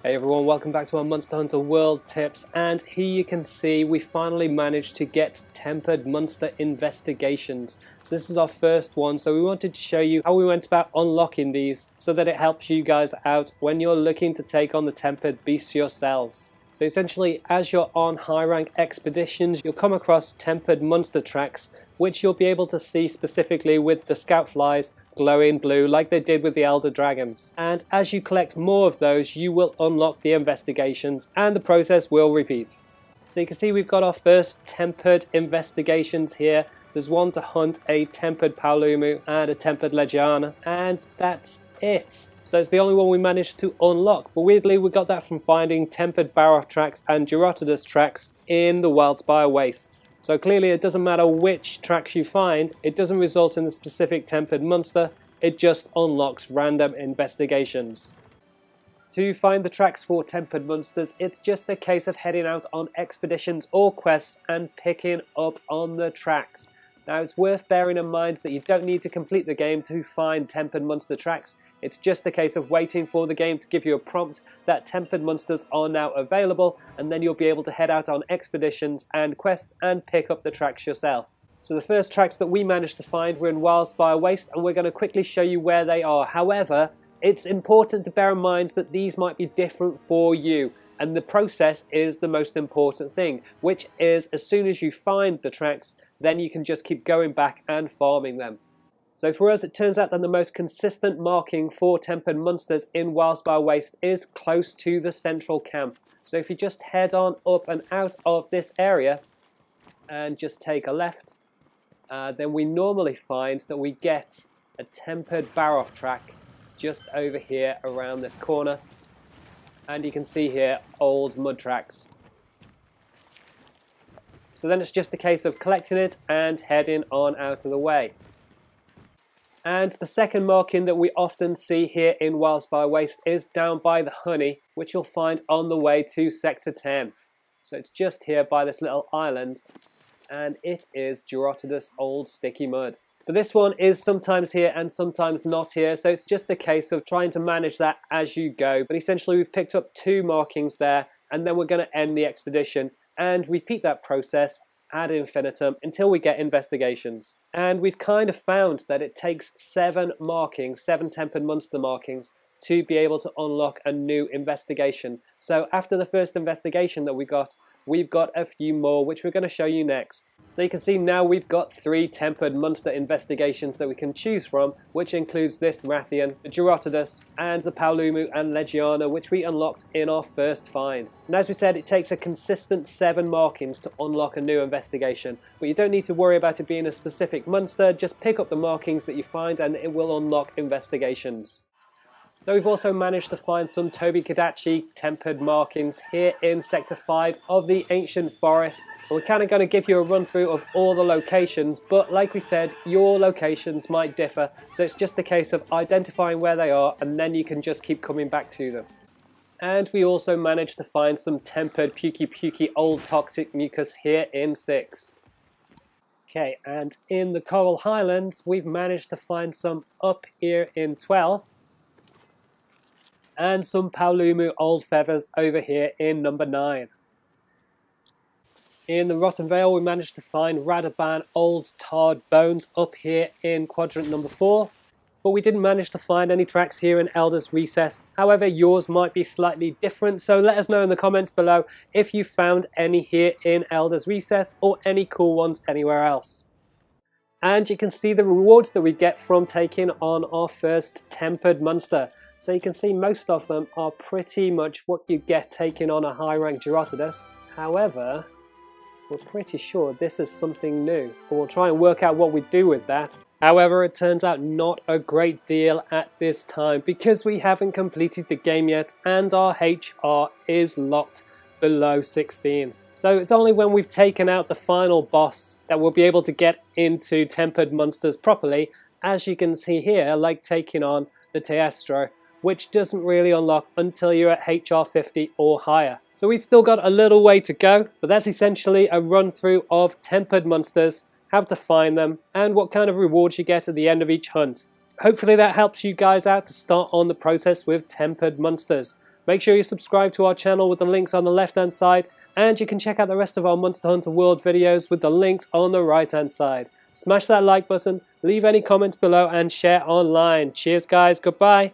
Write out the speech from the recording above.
Hey everyone, welcome back to our Monster Hunter World Tips, and here you can see we finally managed to get Tempered Monster Investigations. So this is our first one, so we wanted to show you how we went about unlocking these so that it helps you guys out when you're looking to take on the Tempered Beasts yourselves. So essentially, as you're on high rank expeditions, you'll come across Tempered Monster tracks, which you'll be able to see specifically with the Scout Flies glowing blue like they did with the Elder Dragons. And as you collect more of those, you will unlock the investigations and the process will repeat. So you can see we've got our first Tempered investigations here. There's one to hunt a Tempered Paolumu and a Tempered Legiana, and that's it. So it's the only one we managed to unlock, but weirdly we got that from finding Tempered Barroth tracks and Gyrotidas tracks in the Wildspire Wastes. So clearly it doesn't matter which tracks you find, it doesn't result in the specific Tempered monster, it just unlocks random investigations. To find the tracks for Tempered monsters, it's just a case of heading out on expeditions or quests and picking up on the tracks. Now it's worth bearing in mind that you don't need to complete the game to find Tempered monster tracks. It's just a case of waiting for the game to give you a prompt that Tempered monsters are now available, and then you'll be able to head out on expeditions and quests and pick up the tracks yourself. So the first tracks that we managed to find were in Wildspire Waste, and we're going to quickly show you where they are. However, it's important to bear in mind that these might be different for you, and the process is the most important thing, which is as soon as you find the tracks, then you can just keep going back and farming them. So for us, it turns out that the most consistent marking for Tempered monsters in Wildspire Waste is close to the central camp. So if you just head on up and out of this area and just take a left, then we normally find that we get a Tempered Barroth track just over here around this corner. And you can see here old mud tracks. So then it's just a case of collecting it and heading on out of the way. And the second marking that we often see here in Wildspire Waste is down by the honey, which you'll find on the way to Sector 10. So it's just here by this little island, and it is Gyrotidas Old Sticky Mud. But this one is sometimes here and sometimes not here, so it's just a case of trying to manage that as you go. But essentially we've picked up 2 markings there, and then we're going to end the expedition and repeat that process ad infinitum until we get investigations. And we've kind of found that it takes 7 markings, 7 Tempered monster markings, to be able to unlock a new investigation. So after the first investigation that we've got a few more, which we're going to show you next. So you can see now we've got 3 Tempered monster investigations that we can choose from, which includes this Rathian, the Gyrotidas, and the Paolumu and Legiana, which we unlocked in our first find. And as we said, it takes a consistent 7 markings to unlock a new investigation, but you don't need to worry about it being a specific monster, just pick up the markings that you find and it will unlock investigations. So we've also managed to find some Tobi-Kadachi Tempered markings here in Sector 5 of the Ancient Forest. We're kind of going to give you a run through of all the locations, but like we said, your locations might differ, so it's just a case of identifying where they are and then you can just keep coming back to them. And we also managed to find some Tempered Puki Old Toxic Mucus here in 6. Okay, and in the Coral Highlands, we've managed to find some up here in 12. And some Paolumu Old Feathers over here in number 9. In the Rotten Vale, we managed to find Radaban Old Tarred Bones up here in quadrant number 4. But we didn't manage to find any tracks here in Elder's Recess. However, yours might be slightly different, so let us know in the comments below if you found any here in Elder's Recess or any cool ones anywhere else. And you can see the rewards that we get from taking on our first Tempered monster. So you can see most of them are pretty much what you get taking on a high rank Gyrotidas. However, we're pretty sure this is something new, but we'll try and work out what we do with that. However, it turns out not a great deal at this time because we haven't completed the game yet and our HR is locked below 16. So it's only when we've taken out the final boss that we'll be able to get into Tempered monsters properly, as you can see here, like taking on the Teestro, which doesn't really unlock until you're at HR 50 or higher. So we've still got a little way to go, but that's essentially a run through of Tempered monsters, how to find them, and what kind of rewards you get at the end of each hunt. hopefully that helps you guys out to start on the process with tempered monsters. Make sure you subscribe to our channel with the links on the left hand side, and you can check out the rest of our Monster Hunter World videos with the links on the right hand side. Smash that like button, leave any comments below, and share online. Cheers guys, goodbye.